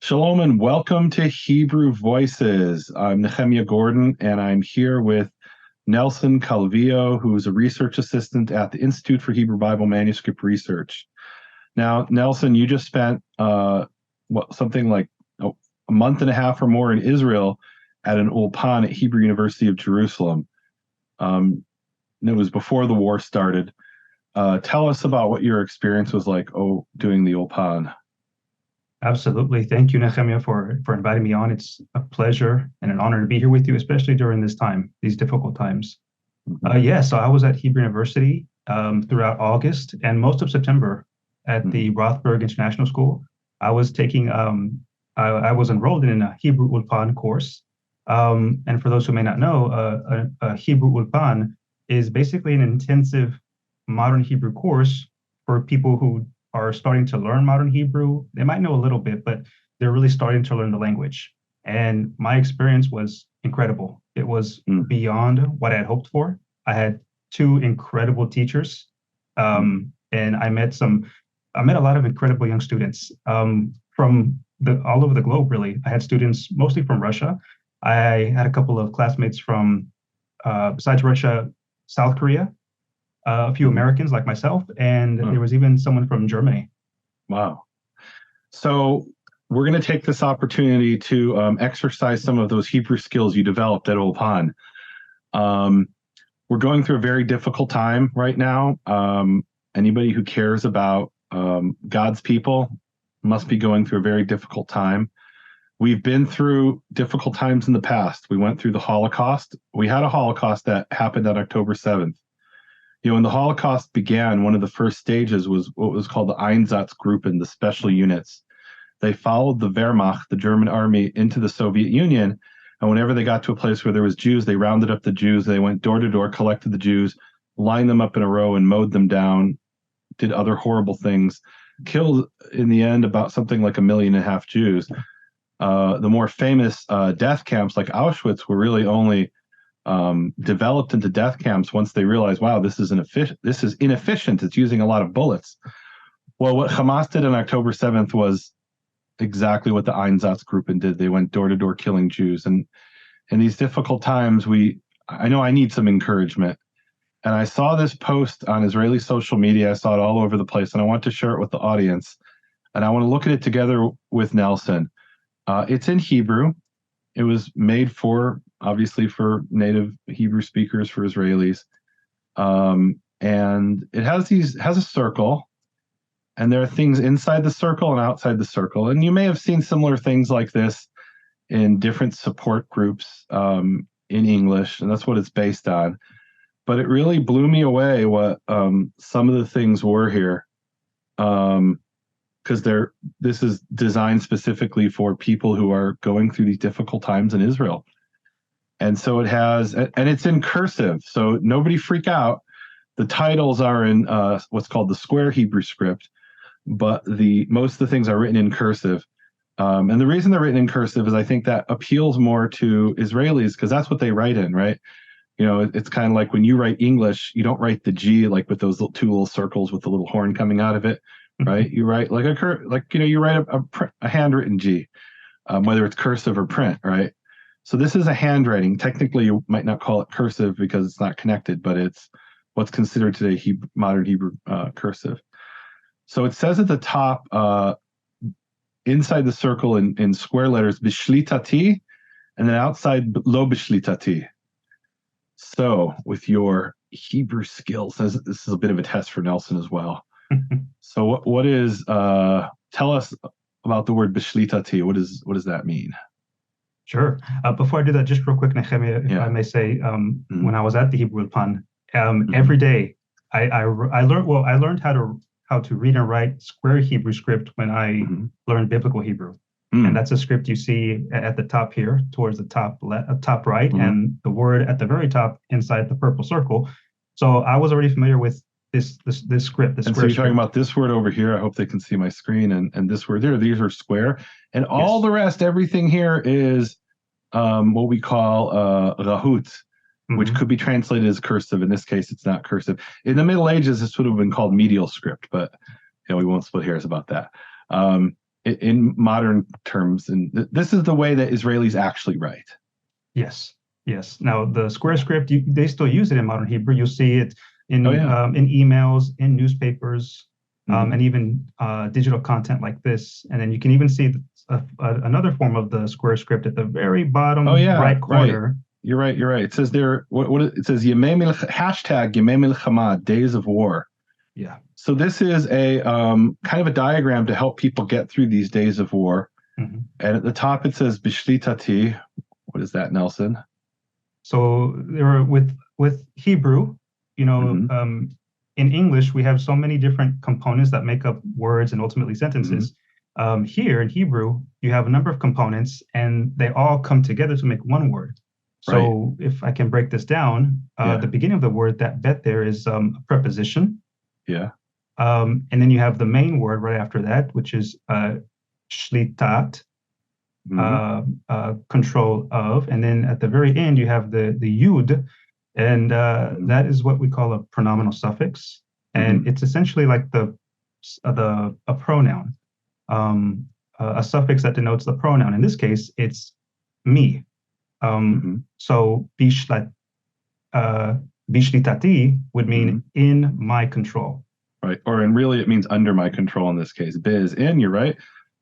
Shalom and welcome to Hebrew Voices. I'm Nehemia Gordon, and I'm here with Nelson Calvillo, who's a research assistant at the Institute for Hebrew Bible Manuscript Research. Now, Nelson, you just spent something like a month and a half or more in Israel at an Ulpan at Hebrew University of Jerusalem. And it was before the war started. Tell us about what your experience was like doing the Ulpan. Absolutely. Thank you, Nehemia, for inviting me on. It's a pleasure and an honor to be here with you, especially during this time, these difficult times. So I was at Hebrew University throughout August and most of September at the Rothberg International School. I was taking, I was enrolled in a Hebrew Ulpan course. And for those who may not know, a Hebrew Ulpan is basically an intensive modern Hebrew course for people who are starting to learn modern Hebrew. They might know a little bit, but they're really starting to learn the language. And my experience was incredible. It was beyond what I had hoped for. I had two incredible teachers, and I met a lot of incredible young students from all over the globe. Really, I had students mostly from Russia. I had a couple of classmates from, besides Russia, South Korea, a few Americans like myself, and there was even someone from Germany. Wow. So we're going to take this opportunity to exercise some of those Hebrew skills you developed at Ulpan. We're going through a very difficult time right now. Anybody who cares about God's people must be going through a very difficult time. We've been through difficult times in the past. We went through the Holocaust. We had a Holocaust that happened on October 7th. When the Holocaust began, one of the first stages was what was called the Einsatzgruppen, the special units. They followed the Wehrmacht, the German army, into the Soviet Union. And whenever they got to a place where there was Jews, they rounded up the Jews. They went door to door, collected the Jews, lined them up in a row and mowed them down, did other horrible things, killed in the end about something like 1.5 million Jews. The more famous death camps like Auschwitz were really only developed into death camps once they realized, wow, this is inefficient. It's using a lot of bullets. Well, what Hamas did on October 7th was exactly what the Einsatzgruppen did. They went door to door killing Jews. And in these difficult times, I know I need some encouragement. And I saw this post on Israeli social media. I saw it all over the place, and I want to share it with the audience. And I want to look at it together with Nelson. It's in Hebrew. It was made obviously for native Hebrew speakers, for Israelis. And it has a circle, and there are things inside the circle and outside the circle. And you may have seen similar things like this in different support groups in English, and that's what it's based on. But it really blew me away what some of the things were here. Because this is designed specifically for people who are going through these difficult times in Israel. And so it has, and it's in cursive, so nobody freak out. The titles are in what's called the square Hebrew script, but most of the things are written in cursive. And the reason they're written in cursive is I think that appeals more to Israelis because that's what they write in, right? It's kind of like when you write English, you don't write the G like with those two little circles with the little horn coming out of it, right? You write like you write a handwritten G, whether it's cursive or print, right? So this is a handwriting. Technically, you might not call it cursive because it's not connected, but it's what's considered today modern Hebrew cursive. So it says at the top, inside the circle in square letters, bishlitati, and then outside, lo bishlitati. So with your Hebrew skills, this is a bit of a test for Nelson as well. So what is, tell us about the word bishlitati. What does that mean? Sure. Before I do that, just real quick, Nehemia, if I may say, when I was at the Hebrew Ulpan, every day I learned how to read and write square Hebrew script when I learned biblical Hebrew. And that's a script you see at the top here, towards the top right, and the word at the very top inside the purple circle. So I was already familiar with this script. So you're talking about this word over here. I hope they can see my screen, and this word there. These are square, and all the rest, everything here is what we call rahut, which could be translated as cursive. In this case, it's not cursive. In the Middle Ages, this would have been called medial script, but we won't split hairs about that. in modern terms, and this is the way that Israelis actually write. Yes, yes. Now the square script, they still use it in modern Hebrew. You'll see it in in emails, in newspapers, and even digital content like this. And then you can even see another form of the square script at the very bottom right corner. Right. You're right. It says there. It says hashtag Yemei Milchama, days of war. Yeah. So this is a kind of a diagram to help people get through these days of war. Mm-hmm. And at the top it says Bishlitati. What is that, Nelson? So there are with Hebrew, in English we have so many different components that make up words and ultimately sentences. Here in Hebrew, you have a number of components, and they all come together to make one word. So if I can break this down, the beginning of the word, that bet there is a preposition. Yeah. And then you have the main word right after that, which is shlitat, control of. And then at the very end, you have the yud, and that is what we call a pronominal suffix. And it's essentially like a pronoun, a suffix that denotes the pronoun. In this case, it's me. So bishlitati would mean in my control. Right. And really it means under my control in this case. Biz in, you're right.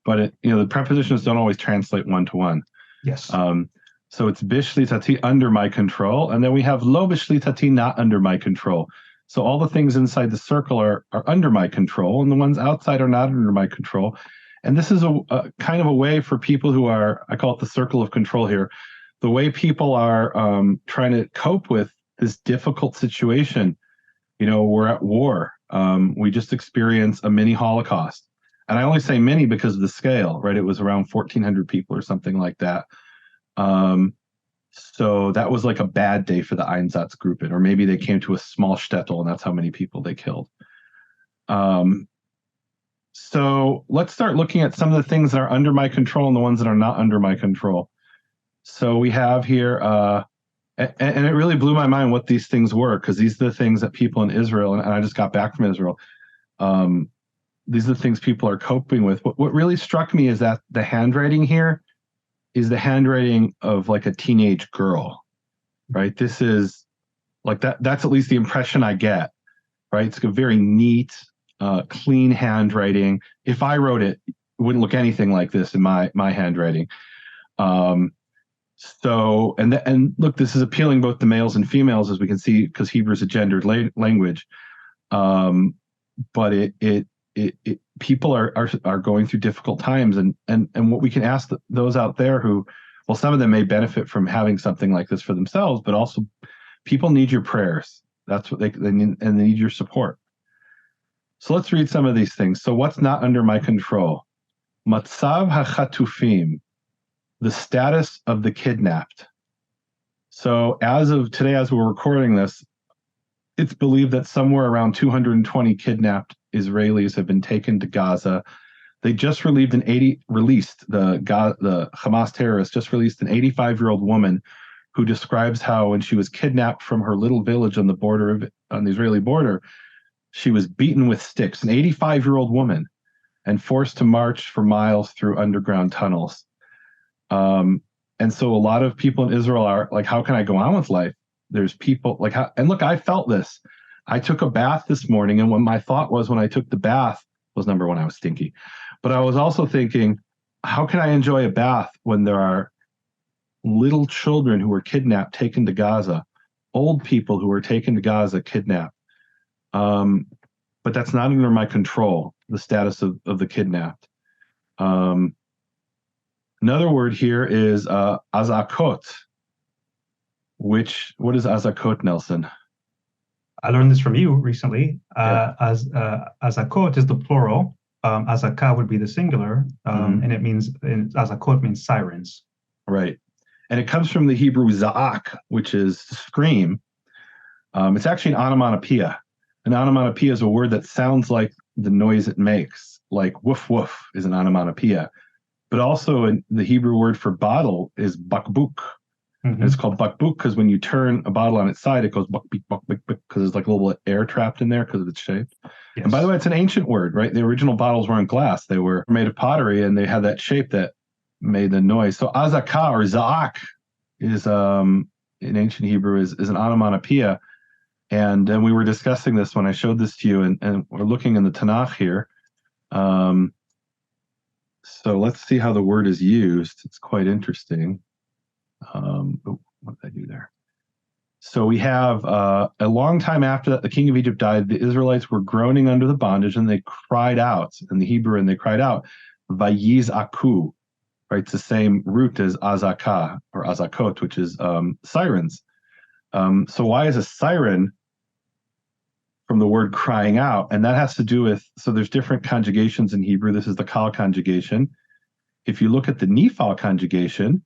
But the prepositions don't always translate one-to-one. Yes. So it's bishlitati, under my control. And then we have lo bishlitati, not under my control. So all the things inside the circle are under my control, and the ones outside are not under my control. And this is a kind of a way for people who are, I call it the circle of control here, the way people are trying to cope with this difficult situation. We're at war. We just experienced a mini Holocaust. And I only say mini because of the scale, right? It was around 1,400 people or something like that. So that was like a bad day for the Einsatzgruppen, or maybe they came to a small shtetl and that's how many people they killed. So let's start looking at some of the things that are under my control and the ones that are not under my control. So we have here, and it really blew my mind what these things were, because these are the things that people in Israel, and I just got back from Israel, these are the things people are coping with. What really struck me is that the handwriting here is the handwriting of like a teenage girl, right? This is like that's at least the impression I get, right? It's a very neat, clean handwriting. If I wrote it, it wouldn't look anything like this in my handwriting. So, and look, this is appealing both to males and females, as we can see, because Hebrew is a gendered language. But people are going through difficult times, and what we can ask those out there who, well, some of them may benefit from having something like this for themselves, but also people need your prayers. That's what they need, and they need your support. So let's read some of these things. So what's not under my control? Matzav hachatufim, the status of the kidnapped. So as of today, as we're recording this, it's believed that somewhere around 220 kidnapped Israelis have been taken to Gaza. They just the Hamas terrorists just released an 85-year-old woman who describes how when she was kidnapped from her little village on the Israeli border, she was beaten with sticks, an 85-year-old woman, and forced to march for miles through underground tunnels. And so a lot of people in Israel are like, how can I go on with life? There's people like, and look, I felt this. I took a bath this morning, and when my thought was when I took the bath was, number one, I was stinky. But I was also thinking, how can I enjoy a bath when there are little children who were kidnapped, taken to Gaza, old people who were taken to Gaza, kidnapped? But that's not under my control, the status of the kidnapped. Another word here is azakot, what is azakot, Nelson? I learned this from you recently. Azakot is the plural. Azaka would be the singular, and it means, azakot means sirens. Right. And it comes from the Hebrew za'ak, which is scream. It's actually an onomatopoeia. An onomatopoeia is a word that sounds like the noise it makes, like woof woof is an onomatopoeia. But also the Hebrew word for bottle is bakbuk. And it's called bakbuk because when you turn a bottle on its side, it goes bakbik, bakbik, because there's like a little air trapped in there because of its shape. Yes. And by the way, it's an ancient word, right? The original bottles weren't glass. They were made of pottery, and they had that shape that made the noise. So azaka or za'ak is, in ancient Hebrew, is an onomatopoeia. And we were discussing this when I showed this to you, and we're looking in the Tanakh here. So let's see how the word is used. It's quite interesting. What did I do there? So we have a long time after that, the king of Egypt died, the Israelites were groaning under the bondage, and they cried out in the Hebrew, and they cried out, Vayizaku, right? It's the same root as azaka or azakot, which is sirens. So why is a siren from the word crying out? And that has to do with, so there's different conjugations in Hebrew. This is the kal conjugation. If you look at the nifal conjugation,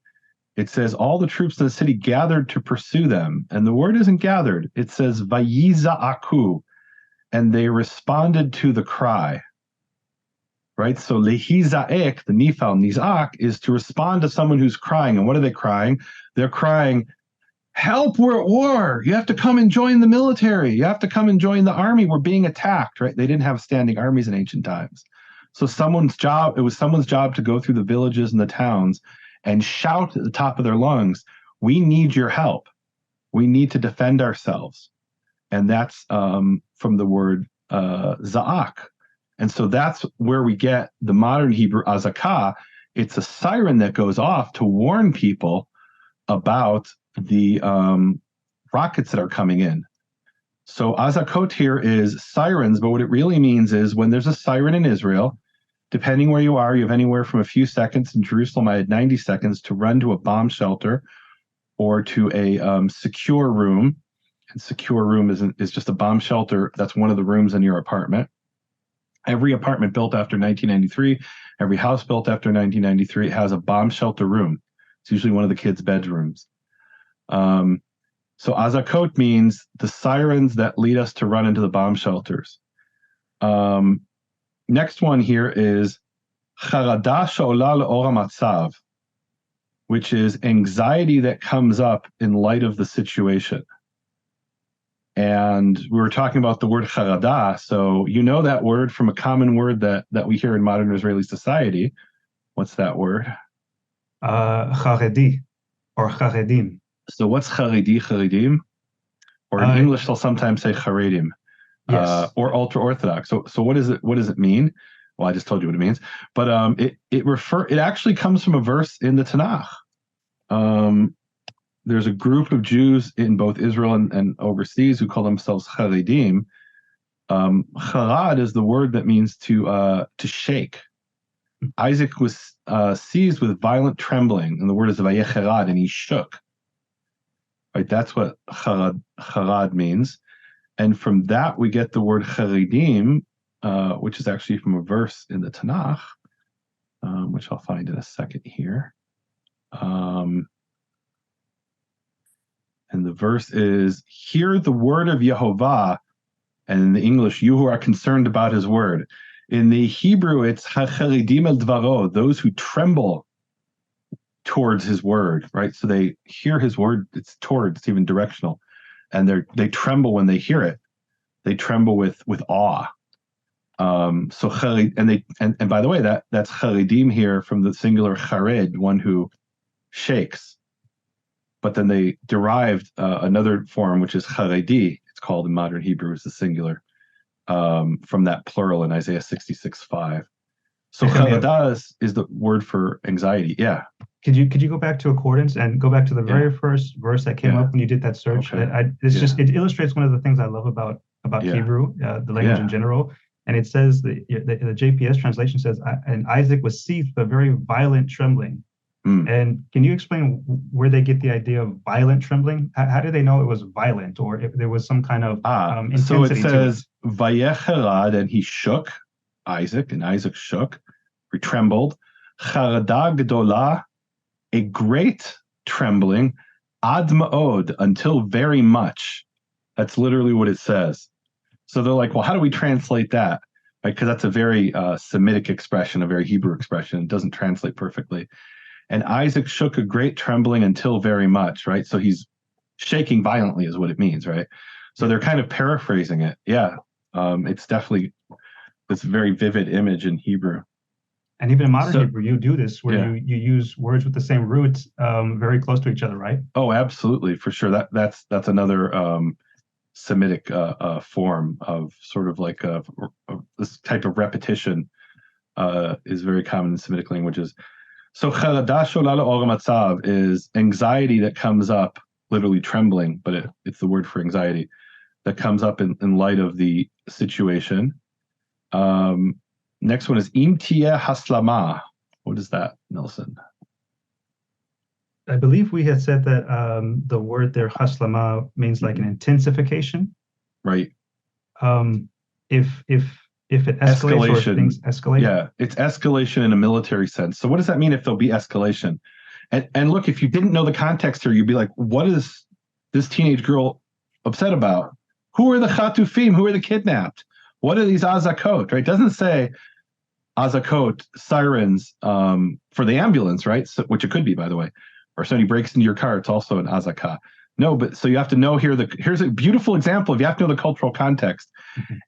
it says all the troops in the city gathered to pursue them. And the word isn't gathered. It says vayiza'aku, and they responded to the cry. Right? So lehiza'ek, the nifal, niz'ak, is to respond to someone who's crying. And what are they crying? They're crying, help, we're at war. You have to come and join the military. You have to come and join the army. We're being attacked, right? They didn't have standing armies in ancient times. So it was someone's job to go through the villages and the towns and shout at the top of their lungs, we need your help. We need to defend ourselves. And that's from the word za'ak. And so that's where we get the modern Hebrew azakah. It's a siren that goes off to warn people about the rockets that are coming in. So azakot here is sirens, but what it really means is when there's a siren in Israel, depending where you are, you have anywhere from a few seconds. In Jerusalem, I had 90 seconds to run to a bomb shelter or to a secure room. And secure room is just a bomb shelter. That's one of the rooms in your apartment. Every apartment built after 1993, every house built after 1993 has a bomb shelter room. It's usually one of the kids' bedrooms. So azakot means the sirens that lead us to run into the bomb shelters. Next one here is charada she'ola le'or hamatzav, which is anxiety that comes up in light of the situation. And we were talking about the word charada. So you know that word from a common word that we hear in modern Israeli society. What's that word? Charedi or charedim. So what's charedi, charedim? Or in English, they'll sometimes say charedim. Yes. Or ultra orthodox. So what is it? What does it mean? Well, I just told you what it means. But it actually comes from a verse in the Tanakh. There's a group of Jews in both Israel and overseas who call themselves Haredim. Charad is the word that means to shake. Isaac was seized with violent trembling, and the word is vayecherad, and he shook. Right, that's what charad means. And from that, we get the word charedim, which is actually from a verse in the Tanakh, which I'll find in a second here. And the verse is, hear the word of Yehovah, and in the English, you who are concerned about his word. In the Hebrew, it's hacharedim el dvaro, those who tremble towards his word, right? So they hear his word, it's even directional. And they tremble when they hear it. They tremble with awe. So and by the way, that's charedim here from the singular chared, one who shakes. But then they derived another form, which is charedi. It's called in modern Hebrew as the singular, from that plural in Isaiah 66:5. So charada is the word for anxiety. Yeah. Could you go back to accordance and go back to the very first verse that came up when you did that search? Okay. It illustrates one of the things I love about Hebrew, the language in general. And it says the JPS translation says, and Isaac was seized with a very violent trembling. And can you explain where they get the idea of violent trembling? How do they know it was violent, or if there was some kind of intensity? So it says vayecherad, and he shook, Isaac, and Isaac shook, he trembled. Charada gedola, a great trembling, ad ma'od, until very much. That's literally what it says. So they're like, well, how do we translate that? Right? Because that's a very Semitic expression, a very Hebrew expression. It doesn't translate perfectly. And Isaac shook a great trembling until very much, right? So he's shaking violently is what it means, right? So they're kind of paraphrasing it. Yeah. It's definitely this very vivid image in Hebrew. And even in modern So, Hebrew, you do this where yeah. you use words with the same root very close to each other, right? Oh, absolutely, for sure. That's another Semitic form of sort of like this type of repetition is very common in Semitic languages. So "Chaladash olala or matzav" is anxiety that comes up, literally trembling, but it's the word for anxiety that comes up in light of the situation. Next one is im tieh haslama. What is that, Nelson? I believe we had said that the word there, haslama, means like an intensification. Right. If it escalates or if things escalate. Yeah, it's escalation in a military sense. So what does that mean if there'll be escalation? And look, if you didn't know the context here, you'd be like, what is this teenage girl upset about? Who are the chatufim? Who are the kidnapped? What are these azakot? Right? It doesn't say azakot, sirens for the ambulance, right? So, which it could be, by the way. Or somebody breaks into your car, it's also an azakah. No, but so you have to know here. Here's a beautiful example. If you have to know the cultural context,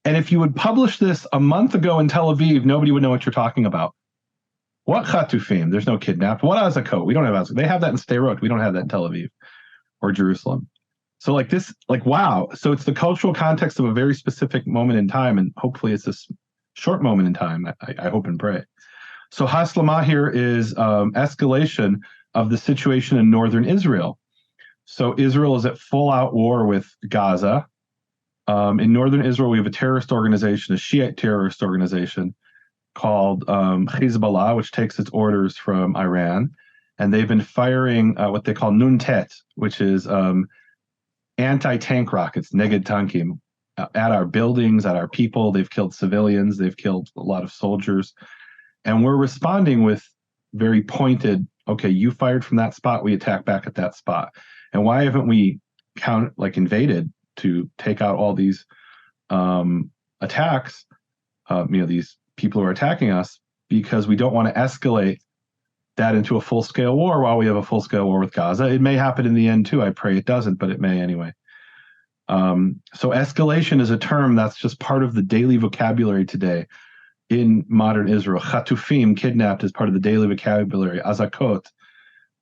and if you would publish this a month ago in Tel Aviv, nobody would know what you're talking about. What chatufim? There's no kidnapped. What azakot? We don't have azakot. They have that in Sderot. We don't have that in Tel Aviv or Jerusalem. So like this, like wow. So it's the cultural context of a very specific moment in time, and hopefully it's this short moment in time. I hope and pray. So haslama here is escalation of the situation in northern Israel. So Israel is at full-out war with Gaza. In northern Israel, we have a terrorist organization, a Shiite terrorist organization called Hezbollah, which takes its orders from Iran. And they've been firing what they call Nuntet, which is anti-tank rockets, neged tankim, at our buildings, at our people. They've killed civilians. They've killed a lot of soldiers. And we're responding with very pointed, okay, you fired from that spot, we attack back at that spot. And why haven't we invaded to take out all these attacks, these people who are attacking us, because we don't want to escalate that into a full-scale war while we have a full-scale war with Gaza. It may happen in the end too. I pray it doesn't, but it may anyway. So escalation is a term that's just part of the daily vocabulary today in modern Israel. Chatufim, kidnapped, is part of the daily vocabulary. Azakot,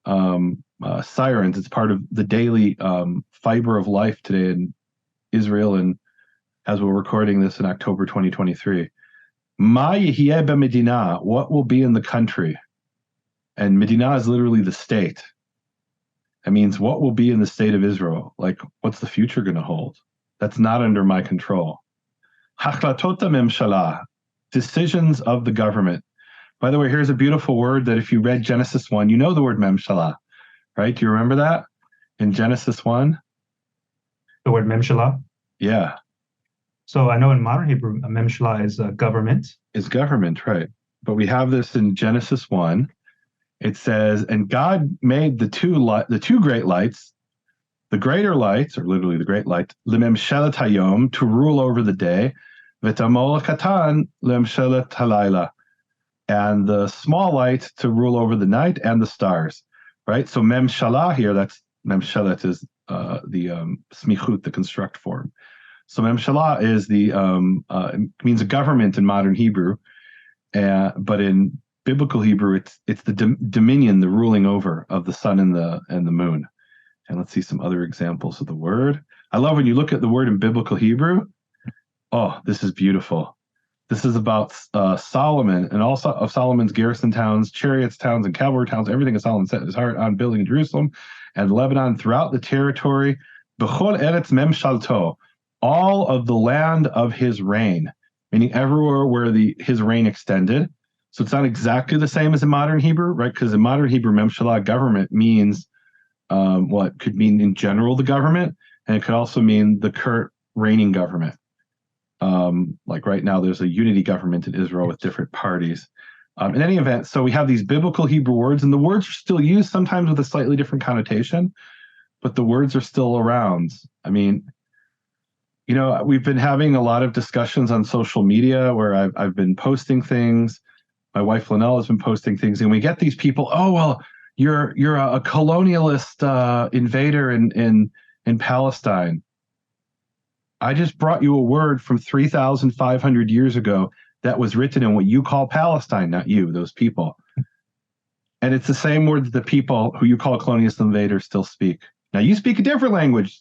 sirens, it's part of the daily fiber of life today in Israel, and as we're recording this in October 2023. Ma yehieh b'medina, what will be in the country? And Medina is literally the state. That means what will be in the state of Israel? Like, what's the future going to hold? That's not under my control. Hachlatot memshalah, decisions of the government. By the way, here's a beautiful word that if you read Genesis 1, you know the word memshalah, right? Do you remember that in Genesis 1? The word memshalah? Yeah. So I know in modern Hebrew, a memshalah is a government. Is government, right? But we have this in Genesis 1. It says, and God made the two great lights, the greater lights, or literally the great light, lememshelet hayom, to rule over the day, v'tamol katan lemshelet halayla, and the small light to rule over the night and the stars, right? So memshalah here, that's memshelet is the smichut, the construct form. So memshalah is it means a government in modern Hebrew, but in biblical Hebrew, it's the dominion, the ruling over of the sun and the moon. And let's see some other examples of the word. I love when you look at the word in biblical Hebrew. Oh, this is beautiful. This is about Solomon and also of Solomon's garrison towns, chariots towns, and cavalry towns. Everything that Solomon set his heart on building in Jerusalem and Lebanon, throughout the territory. B'chol eretz memshalto, all of the land of his reign, meaning everywhere where his reign extended. So it's not exactly the same as in modern Hebrew, right? Because in modern Hebrew, memshalah, government, means what could mean in general the government, and it could also mean the current reigning government. Like right now, there's a unity government in Israel with different parties. In any event, so we have these biblical Hebrew words, and the words are still used sometimes with a slightly different connotation, but the words are still around. I mean, we've been having a lot of discussions on social media where I've been posting things. My wife Linnell has been posting things, and we get these people, oh, well, you're a colonialist invader in Palestine. I just brought you a word from 3,500 years ago that was written in what you call Palestine, not you, those people. And it's the same word that the people who you call colonialist invaders still speak. Now, you speak a different language,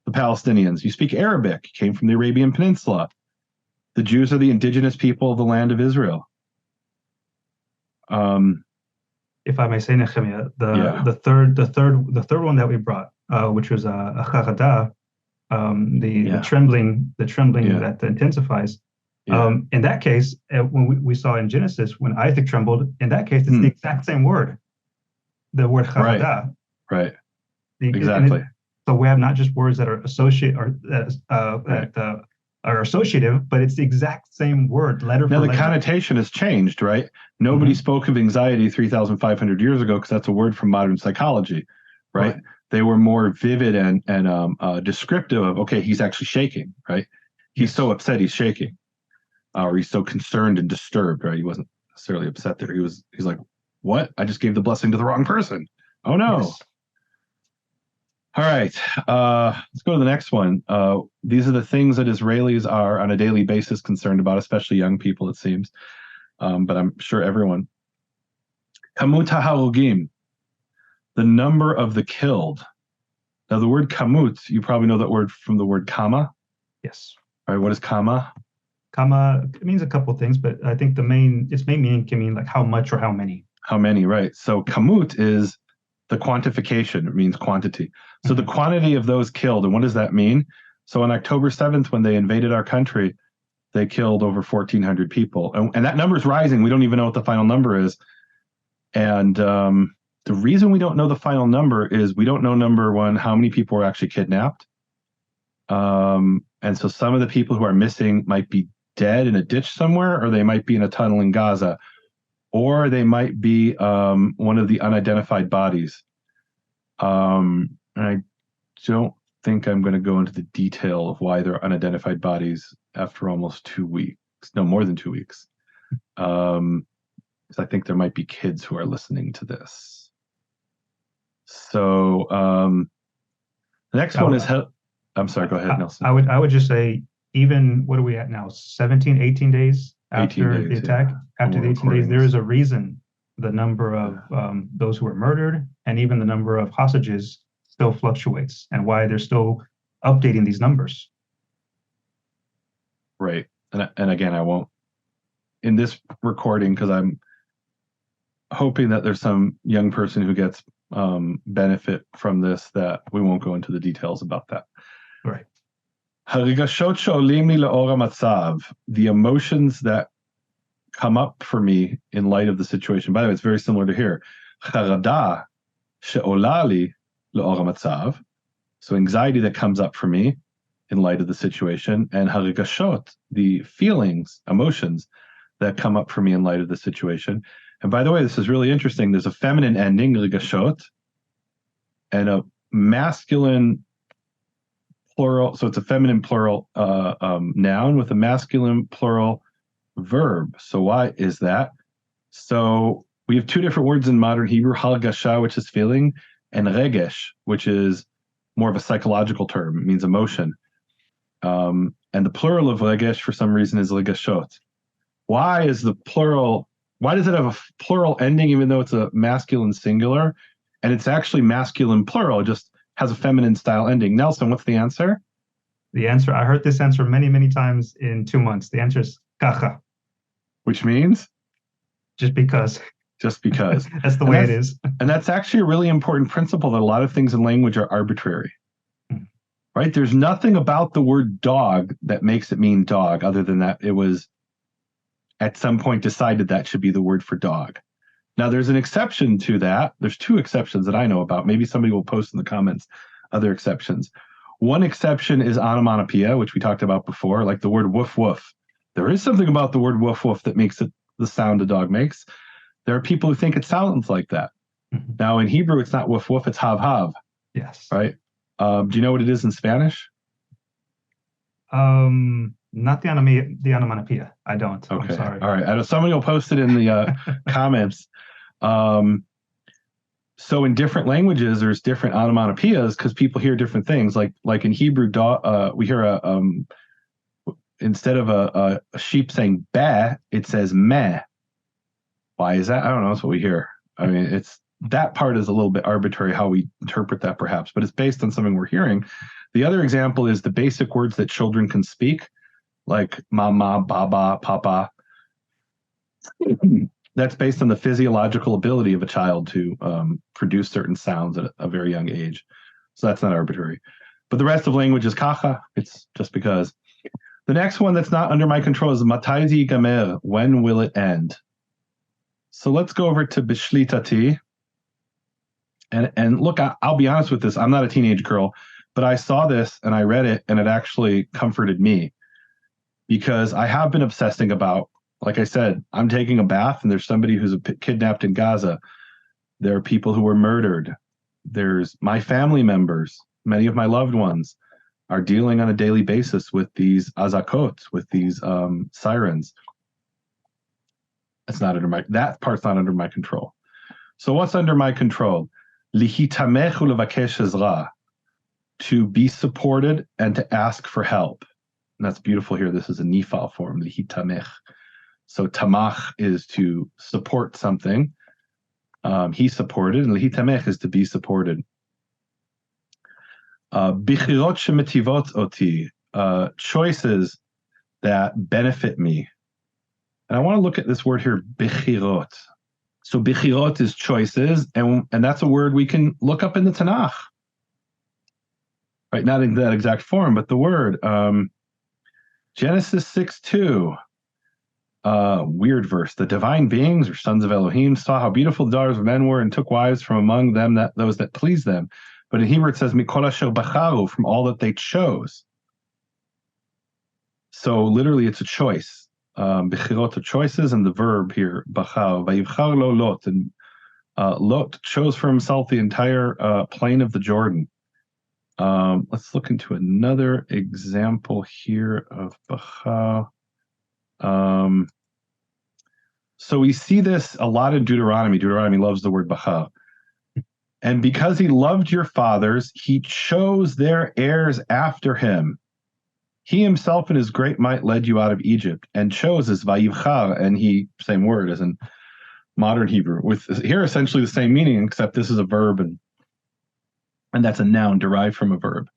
the Palestinians. You speak Arabic. You came from the Arabian Peninsula. The Jews are the indigenous people of the land of Israel. If I may say, Nehemia, Yeah. the third one that we brought, which was a chagada, the trembling that intensifies. In that case, when we saw in Genesis, when Isaac trembled, in that case, it's the exact same word, the word chagada. Right. Exactly. So we have not just words that are that are associative, but it's the exact same word, letter now for the letter. Connotation has changed, right? Nobody spoke of anxiety 3,500 years ago because that's a word from modern psychology, right? They were more vivid and descriptive of, okay, he's actually shaking, right? He's so upset he's shaking, or he's so concerned and disturbed, right? He wasn't necessarily upset there. He's like, what? I just gave the blessing to the wrong person. Oh no. Yes. All right, let's go to the next one. These are the things that Israelis are on a daily basis concerned about, especially young people, it seems. But I'm sure everyone. Kamut harugim, the number of the killed. Now, the word kamut, you probably know that word from the word kama. Yes. All right, what is kama? Kama, it means a couple of things, but I think its main meaning can mean like how much or how many. How many, right? So kamut is the quantification. It means quantity. So the quantity of those killed, and what does that mean? So on October 7th, when they invaded our country, they killed over 1,400 people. And that number is rising. We don't even know what the final number is. And the reason we don't know the final number is we don't know, number one, how many people were actually kidnapped. And so some of the people who are missing might be dead in a ditch somewhere, or they might be in a tunnel in Gaza, or they might be one of the unidentified bodies. And I don't think I'm going to go into the detail of why they're unidentified bodies after almost 2 weeks. No, more than 2 weeks. Because I think there might be kids who are listening to this. So the next one is, I'm sorry, go ahead, Nelson. I would just say, even, what are we at now? 17, 18 days after the attack? After the 18 days, there is a reason the number of those who were murdered and even the number of hostages still fluctuates, and why they're still updating these numbers. Right. And again, I won't, in this recording, because I'm hoping that there's some young person who gets benefit from this, that we won't go into the details about that. Right. The emotions that come up for me in light of the situation. By the way, it's very similar to here. So anxiety that comes up for me in light of the situation, and harigashot, the feelings, emotions that come up for me in light of the situation. And by the way, this is really interesting. There's a feminine ending, rigashot, and a masculine plural. So it's a feminine plural noun with a masculine plural verb. So why is that? So we have two different words in modern Hebrew, hargasha, which is feeling, and regesh, which is more of a psychological term. It means emotion. And the plural of regesh, for some reason, is regashot. Why does it have a plural ending, even though it's a masculine singular? And it's actually masculine plural, it just has a feminine style ending. Nelson, what's the answer? The answer, I heard this answer many, many times in 2 months. The answer is kacha. Which means? Just because. Just because. That's the way it is. And that's actually a really important principle, that a lot of things in language are arbitrary. Right? There's nothing about the word dog that makes it mean dog, other than that it was at some point decided that should be the word for dog. Now, there's an exception to that. There's two exceptions that I know about. Maybe somebody will post in the comments other exceptions. One exception is onomatopoeia, which we talked about before, like the word woof woof. There is something about the word woof woof that makes it the sound a dog makes. There are people who think it sounds like that. Mm-hmm. Now, in Hebrew, it's not woof woof, it's hav hav. Yes. Right? Do you know what it is in Spanish? Not the onomatopoeia. I don't. Okay. I'm sorry. All right. Somebody will post it in the comments. So in different languages, there's different onomatopoeias because people hear different things. Like in Hebrew, we hear instead of a sheep saying "bah," it says "meh." Why is that? I don't know. That's what we hear. I mean, it's that part is a little bit arbitrary how we interpret that, perhaps, but it's based on something we're hearing. The other example is the basic words that children can speak, like mama, baba, papa. That's based on the physiological ability of a child to produce certain sounds at a very young age. So that's not arbitrary. But the rest of language is kacha. It's just because. The next one that's not under my control is matai yigamer. When will it end? So let's go over to bishlitati. And look, I'll be honest with this. I'm not a teenage girl, but I saw this and I read it, and it actually comforted me because I have been obsessing about, like I said, I'm taking a bath and there's somebody who's kidnapped in Gaza. There are people who were murdered. There's my family members. Many of my loved ones are dealing on a daily basis with these azakot, with these sirens. It's not under that part's not under my control. So what's under my control? Lihitamech ulevakesh ezra, to be supported and to ask for help. And that's beautiful here. This is a nifal form, lihitamech. So tamach is to support something. He supported, and lihitamech is to be supported. Bichirot shemitivot oti, choices that benefit me. And I want to look at this word here, bichirot. So bichirot is choices, and that's a word we can look up in the Tanakh. Right, not in that exact form, but the word. Genesis 6:2. Weird verse. The divine beings, or sons of Elohim, saw how beautiful the daughters of men were and took wives from among them, those that pleased them. But in Hebrew it says mikol asher bacharu, from all that they chose. So literally it's a choice. Bechirot are choices, and the verb here, bachar, vayivchar lo Lot, and Lot chose for himself the entire plain of the Jordan. Let's look into another example here of bachar. So we see this a lot in Deuteronomy. Deuteronomy loves the word bachar. And because he loved your fathers, he chose their heirs after him. He himself in his great might led you out of Egypt, and chose as vayivchar, and he, same word as in modern Hebrew, with here essentially the same meaning, except this is a verb, and that's a noun derived from a verb.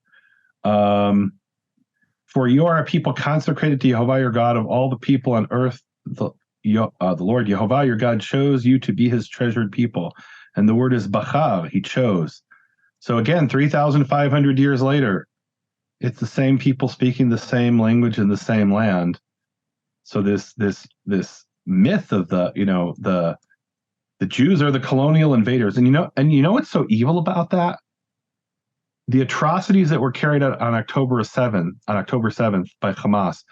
For you are a people consecrated to Yehovah your God. Of all the people on earth, the Lord Yehovah your God chose you to be his treasured people. And the word is bachar, he chose. So again, 3,500 years later, it's the same people speaking the same language in the same land. So this myth of the Jews are the colonial invaders, and you know what's so evil about that? The atrocities that were carried out on October 7th by Hamas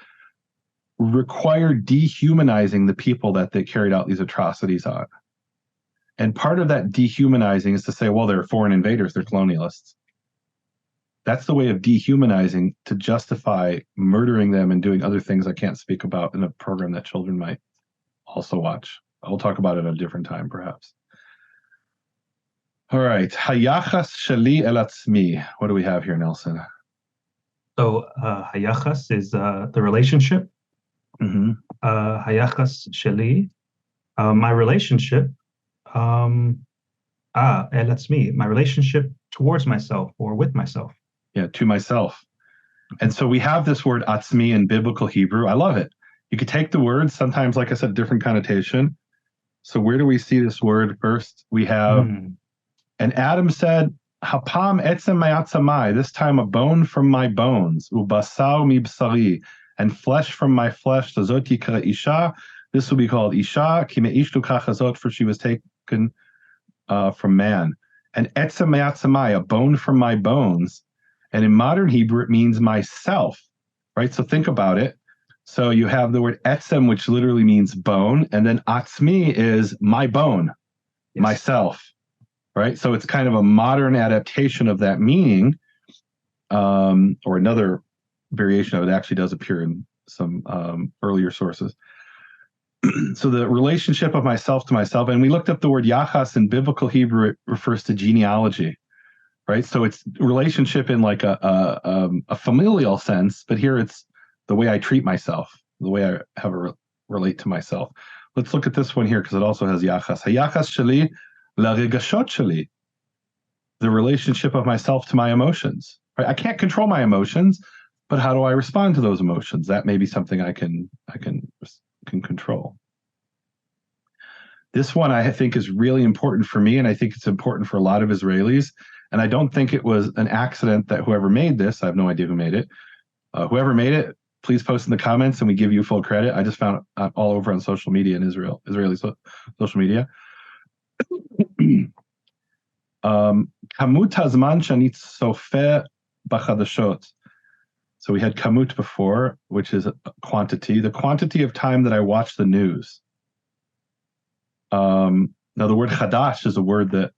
required dehumanizing the people that they carried out these atrocities on. And part of that dehumanizing is to say, well, they're foreign invaders, they're colonialists. That's the way of dehumanizing, to justify murdering them and doing other things I can't speak about in a program that children might also watch. I'll talk about it at a different time, perhaps. All right. Hayachas sheli el atzmi. What do we have here, Nelson? So hayachas is the relationship. Mm-hmm. Hayachas sheli, my relationship. El atzmi, my relationship towards myself or with myself. Yeah, to myself. And so we have this word atzmi in biblical Hebrew. I love it. You could take the word, sometimes, like I said, different connotation. So where do we see this word? First, we have, and Adam said, Hapam etzem mayatzamai, this time a bone from my bones, ubasar mibsari, and flesh from my flesh, tazot yikra isha, this will be called isha, ki me'ishtu kachazot, for she was taken from man. And etzem mayatzamai, a bone from my bones. And in modern Hebrew, it means myself, right? So think about it. So you have the word etzem, which literally means bone, and then atzmi is my bone, yes, myself, right? So it's kind of a modern adaptation of that meaning, or another variation of it actually does appear in some earlier sources. So the relationship of myself to myself, and we looked up the word yachas in biblical Hebrew. It refers to genealogy, right? So it's relationship in like a familial sense, but here it's the way I treat myself, the way I have a relate to myself. Let's look at this one here because it also has yachas. Hayachas sheli laregashot sheli, the relationship of myself to my emotions. Right? I can't control my emotions, but how do I respond to those emotions? That may be something I can control. This one I think is really important for me, and I think it's important for a lot of Israelis. And I don't think it was an accident that whoever made this, I have no idea who made it. Whoever made it, please post in the comments and we give you full credit. I just found it all over on social media in Israeli social media. Kamut hazman shanit sofer b'chadashot. So we had kamut before, which is a quantity, the quantity of time that I watch the news. Now the word chadash is a word that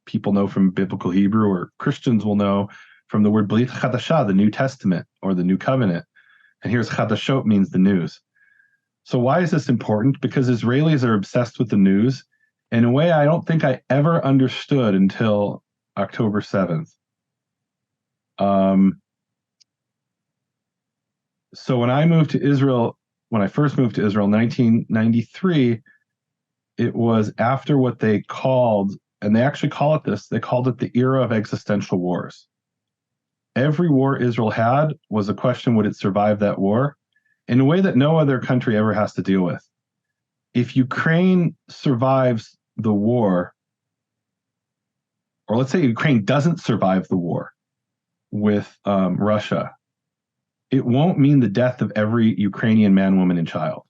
people know from biblical Hebrew, or Christians will know from the word Brit Chadashah, the New Testament or the New Covenant. And here's Chadashot means the news. So why is this important? Because Israelis are obsessed with the news in a way I don't think I ever understood until October 7th. So when I moved to Israel, when I first moved to Israel in 1993, it was after what they called, and they actually call it this, they called it the era of existential wars. Every war Israel had was a question, would it survive that war? In a way that no other country ever has to deal with. If Ukraine survives the war, or let's say Ukraine doesn't survive the war with Russia, it won't mean the death of every Ukrainian man, woman, and child.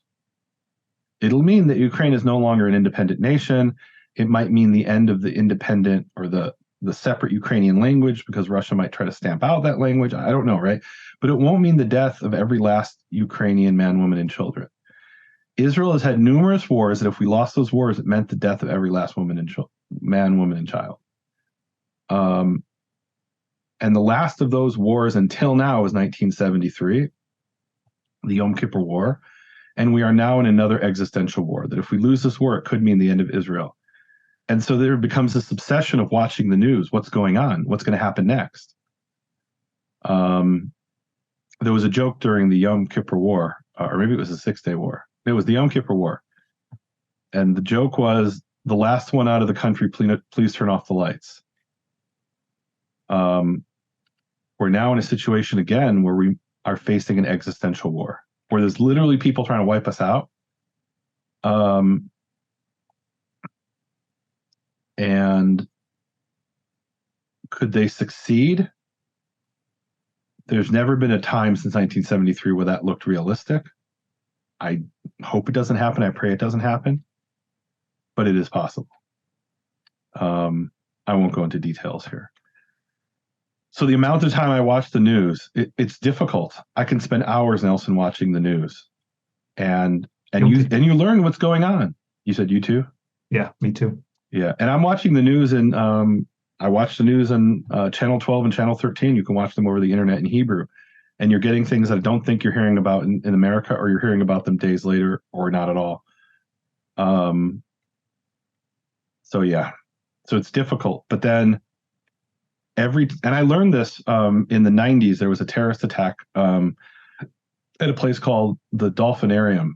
It'll mean that Ukraine is no longer an independent nation. It might mean the end of the independent or the separate Ukrainian language, because Russia might try to stamp out that language. I don't know, right? But it won't mean the death of every last Ukrainian man, woman, and children. Israel has had numerous wars that if we lost those wars, it meant the death of every last man, woman, and child. And the last of those wars until now was 1973, the Yom Kippur War. And we are now in another existential war, that if we lose this war, it could mean the end of Israel. And so there becomes this obsession of watching the news. What's going on? What's going to happen next? There was a joke during the Yom Kippur War, or maybe it was the 6-Day War. It was the Yom Kippur War. And the joke was, the last one out of the country, please turn off the lights. We're now in a situation again where we are facing an existential war, where there's literally people trying to wipe us out. And could they succeed? There's never been a time since 1973 where that looked realistic. I hope it doesn't happen. I pray it doesn't happen, but it is possible. I won't go into details here. So the amount of time I watch the news, it's difficult. I can spend hours, Nelson, watching the news, and you learn what's going on. You said you too? Yeah, me too. Yeah, and I'm watching the news, and I watch the news on Channel 12 and Channel 13. You can watch them over the internet in Hebrew, and you're getting things that I don't think you're hearing about in America, or you're hearing about them days later, or not at all. So yeah, so it's difficult. But then and I learned this in the 90s. There was a terrorist attack at a place called the Dolphinarium,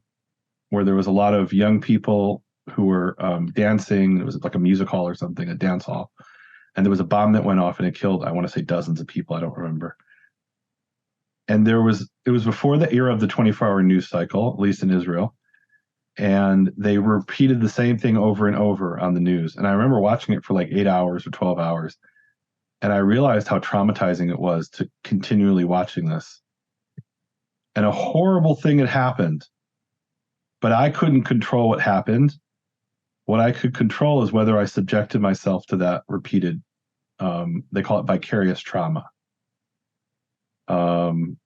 where there was a lot of young people who were dancing. It was like a music hall or something, a dance hall. And there was a bomb that went off and it killed, I want to say, dozens of people. I don't remember. And it was before the era of the 24-hour news cycle, at least in Israel. And they repeated the same thing over and over on the news. And I remember watching it for like 8 hours or 12 hours. And I realized how traumatizing it was to continually watching this. And a horrible thing had happened, but I couldn't control what happened. What I could control is whether I subjected myself to that repeated, they call it vicarious trauma. And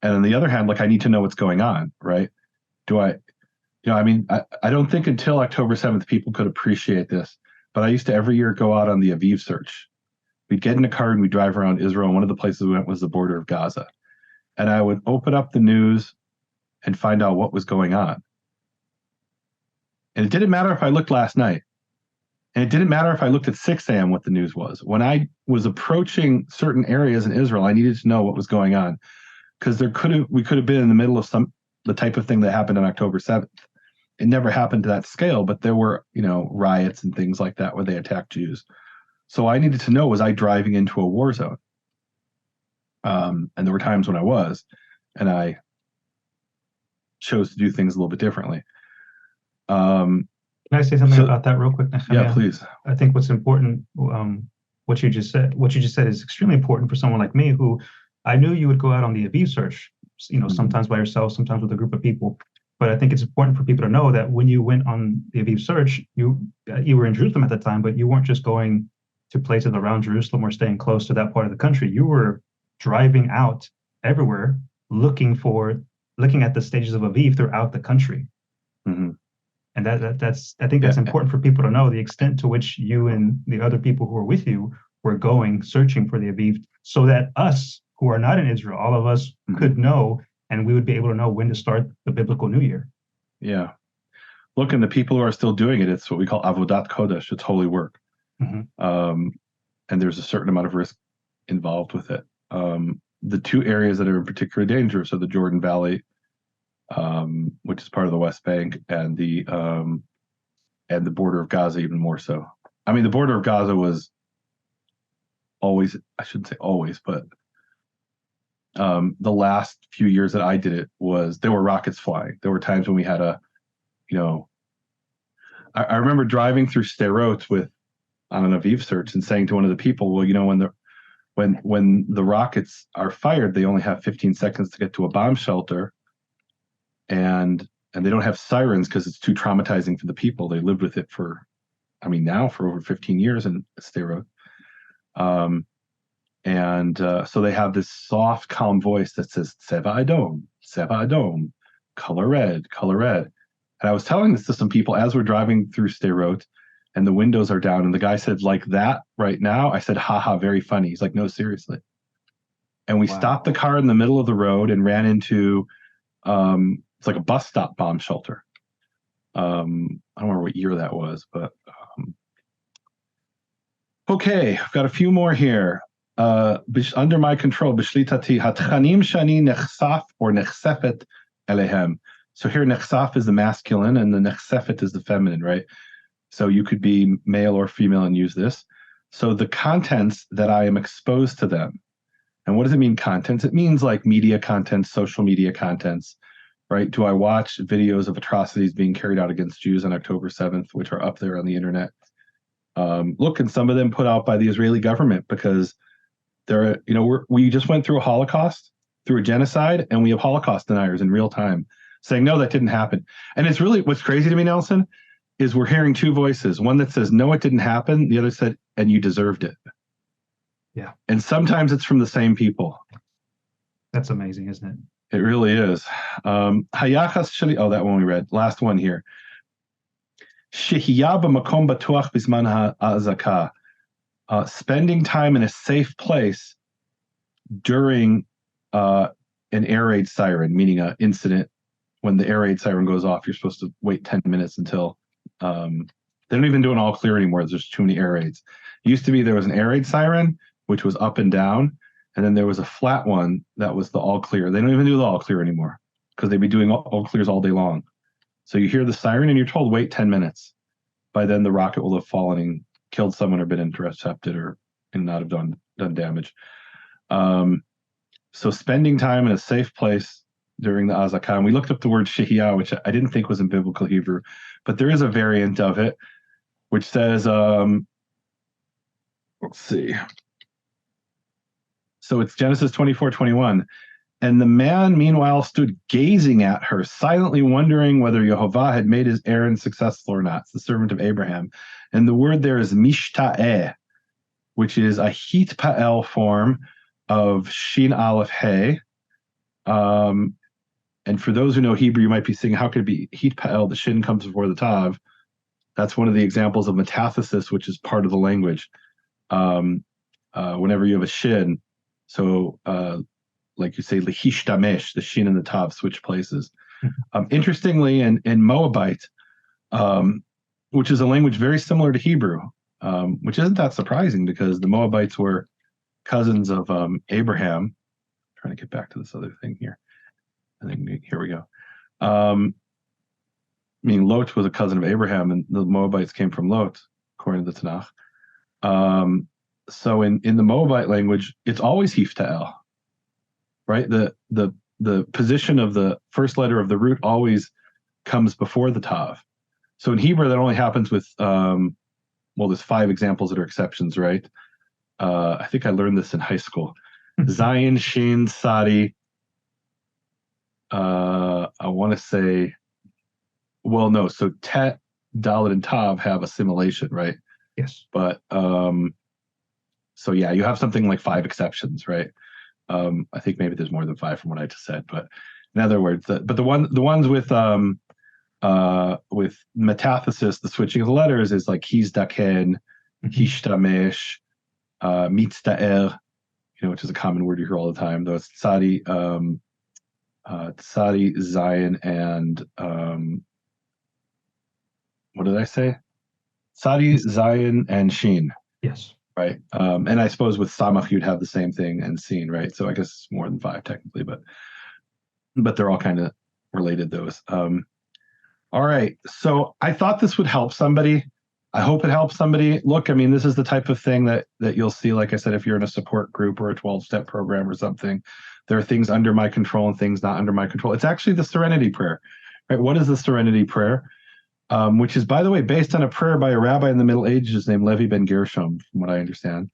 on the other hand, like, I need to know what's going on, right? I don't think until October 7th, people could appreciate this. But I used to every year go out on the Aviv Search. We'd get in a car and we'd drive around Israel. And one of the places we went was the border of Gaza. And I would open up the news and find out what was going on. And it didn't matter if I looked last night. And it didn't matter if I looked at 6 a.m. what the news was. When I was approaching certain areas in Israel, I needed to know what was going on, because we could have been in the middle of the type of thing that happened on October 7th. It never happened to that scale, but there were, riots and things like that where they attacked Jews. So I needed to know, was I driving into a war zone? And there were times when I was, and I chose to do things a little bit differently. Can I say something about that real quick, Nehemia? Yeah, please. I think what's important, what you just said is extremely important for someone like me, who I knew you would go out on the Aviv Search, sometimes by yourself, sometimes with a group of people. But I think it's important for people to know that when you went on the Aviv Search, you were in Jerusalem at the time, but you weren't just going to places around Jerusalem or staying close to that part of the country. You were driving out everywhere, looking at the stages of Aviv throughout the country. Mm-hmm. And I think that's important for people to know, the extent to which you and the other people who are with you were going, searching for the Aviv, so that us who are not in Israel, all of us could know, and we would be able to know when to start the biblical New Year. Yeah. Look, and the people who are still doing it, it's what we call avodat kodesh. It's holy work. And there's a certain amount of risk involved with it. The two areas that are in particular dangerous are the Jordan Valley, which is part of the West Bank, and the border of Gaza, even more so. I mean, the border of Gaza was always, I shouldn't say always, but the last few years that I did it, there were rockets flying. There were times when we had I remember driving through Sderot on an Aviv Search and saying to one of the people, well, when the rockets are fired, they only have 15 seconds to get to a bomb shelter, and they don't have sirens because it's too traumatizing for the people. They lived with it for over 15 years in Sderot. So they have this soft, calm voice that says, Tseva Adom, color red, color red. And I was telling this to some people as we're driving through Sderot, and the windows are down, and the guy said, like that right now? I said, haha, very funny. He's like, no, seriously. And we stopped the car in the middle of the road and ran into, it's like a bus stop bomb shelter. I don't remember what year that was, but okay, I've got a few more here. Under my control, b'shlitati hatchanim shani nechsaf or nechsefet elehem. So here, nechsaf is the masculine, and the nechsefet is the feminine, right? So you could be male or female and use this. So the contents that I am exposed to them. And what does it mean, contents? It means like media contents, social media contents, right? Do I watch videos of atrocities being carried out against Jews on October 7th, which are up there on the internet? Look, and some of them put out by the Israeli government, because we just went through a Holocaust, through a genocide, and we have Holocaust deniers in real time saying, no, that didn't happen. And it's really, what's crazy to me, Nelson, is we're hearing two voices. One that says, no, it didn't happen. The other said, and you deserved it. Yeah. And sometimes it's from the same people. That's amazing, isn't it? It really is. Hayachas shali. Oh, that one we read. Last one here. Shehiyah b'makom batuach bisman ha'azaka. Spending time in a safe place during an air raid siren, meaning an incident. When the air raid siren goes off, you're supposed to wait 10 minutes until they don't even do an all clear anymore. There's too many air raids. It used to be there was an air raid siren, which was up and down, and then there was a flat one that was the all clear. They don't even do the all clear anymore because they'd be doing all clears all day long. So you hear the siren and you're told wait 10 minutes. By then the rocket will have fallen and killed someone or been intercepted and not have done damage. So spending time in a safe place during the Azakah. And we looked up the word Shehiyah, which I didn't think was in biblical Hebrew, but there is a variant of it, which says, let's see. So it's Genesis 24:21. And the man, meanwhile, stood gazing at her, silently wondering whether Yehovah had made his errand successful or not. It's the servant of Abraham. And the word there is mishta'eh, which is a hit pa'el form of shin aleph hey. And for those who know Hebrew, you might be saying, how could it be hit pa'el? The shin comes before the tav. That's one of the examples of metathesis, which is part of the language. Whenever you have a shin, so like you say, lehishtamesh, the shin and the tav switch places. Interestingly, in Moabite, which is a language very similar to Hebrew, which isn't that surprising because the Moabites were cousins of Abraham. I'm trying to get back to this other thing here. I think here we go. Lot was a cousin of Abraham, and the Moabites came from Lot, according to the Tanakh. So in the Moabite language, it's always Hiftael, right? The position of the first letter of the root always comes before the Tav. So in Hebrew, that only happens with, there's 5 examples that are exceptions, right? I think I learned this in high school. Zayin, Shin, Sadi. I want to say, so Tet, Dalet, and Tav have assimilation, right? Yes. But so yeah, you have something like 5 exceptions, right? I think maybe there's more than 5 from what I just said, but in other words, the ones with metathesis, the switching of the letters is like Hizdaken, Hishtamesh, Mitzdaer, which is a common word you hear all the time. Though it's Tzadi, Zion, and what did I say? Tzadi, Zion, and Shin. Yes. Right. And I suppose with Samach you'd have the same thing and Sin, right? So I guess it's more than 5 technically, but they're all kind of related, those. All right. So I thought this would help somebody. I hope it helps somebody. Look, this is the type of thing that you'll see, like I said, if you're in a support group or a 12-step program or something. There are things under my control and things not under my control. It's actually the Serenity Prayer, right? What is the Serenity Prayer? Which is, by the way, based on a prayer by a rabbi in the Middle Ages named Levi ben Gershom, from what I understand.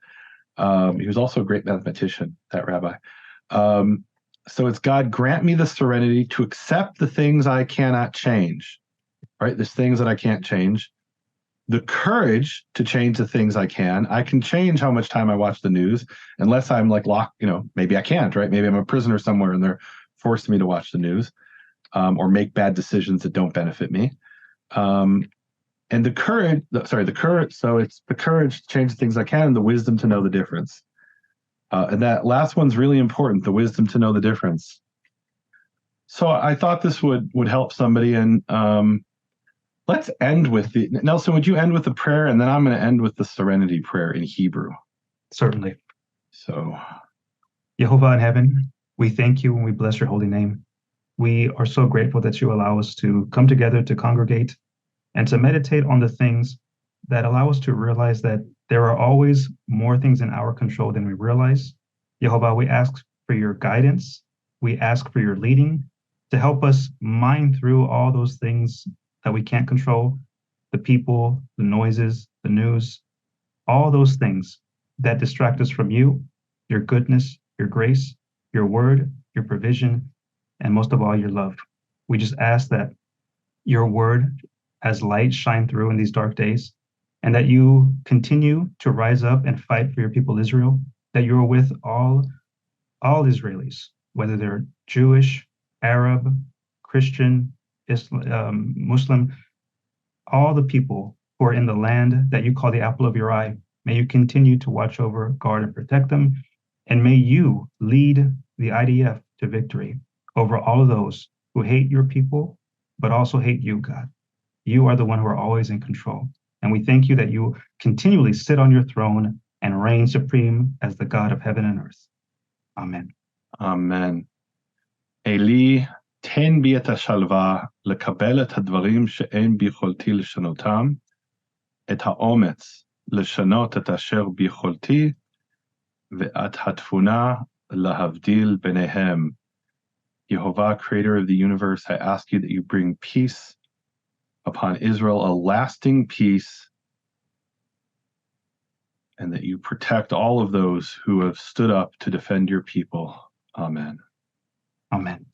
He was also a great mathematician, that rabbi. So it's, God, grant me the serenity to accept the things I cannot change, right? There's things that I can't change. The courage to change the things I can. I can change how much time I watch the news, unless I'm like locked, maybe I can't, right? Maybe I'm a prisoner somewhere and they're forcing me to watch the news or make bad decisions that don't benefit me. And the courage, so it's the courage to change the things I can and the wisdom to know the difference. And that last one's really important, the wisdom to know the difference. So I thought this would help somebody. And let's end with Nelson, would you end with the prayer? And then I'm going to end with the Serenity Prayer in Hebrew. Certainly. So, Yehovah in heaven, we thank you and we bless your holy name. We are so grateful that you allow us to come together to congregate and to meditate on the things that allow us to realize that there are always more things in our control than we realize. Yehovah, we ask for your guidance. We ask for your leading to help us mine through all those things that we can't control, the people, the noises, the news, all those things that distract us from you, your goodness, your grace, your word, your provision, and most of all, your love. We just ask that your word as light shine through in these dark days, and that you continue to rise up and fight for your people Israel, that you are with all Israelis, whether they're Jewish, Arab, Christian, Islam, Muslim, all the people who are in the land that you call the apple of your eye. May you continue to watch over, guard, and protect them, and may you lead the IDF to victory over all of those who hate your people, but also hate you, God. You are the one who are always in control. And we thank you that you continually sit on your throne and reign supreme as the God of heaven and earth. Amen. Amen. Eli, תן בי את השלווה לקבל את הדברים שאין ביכולתי לשנותם, את האומץ לשנות את אשר ביכולתי, ואת התבונה להבדיל ביניהם. Yehovah, creator of the universe, I ask you that you bring peace upon Israel, a lasting peace, and that you protect all of those who have stood up to defend your people. Amen. Amen.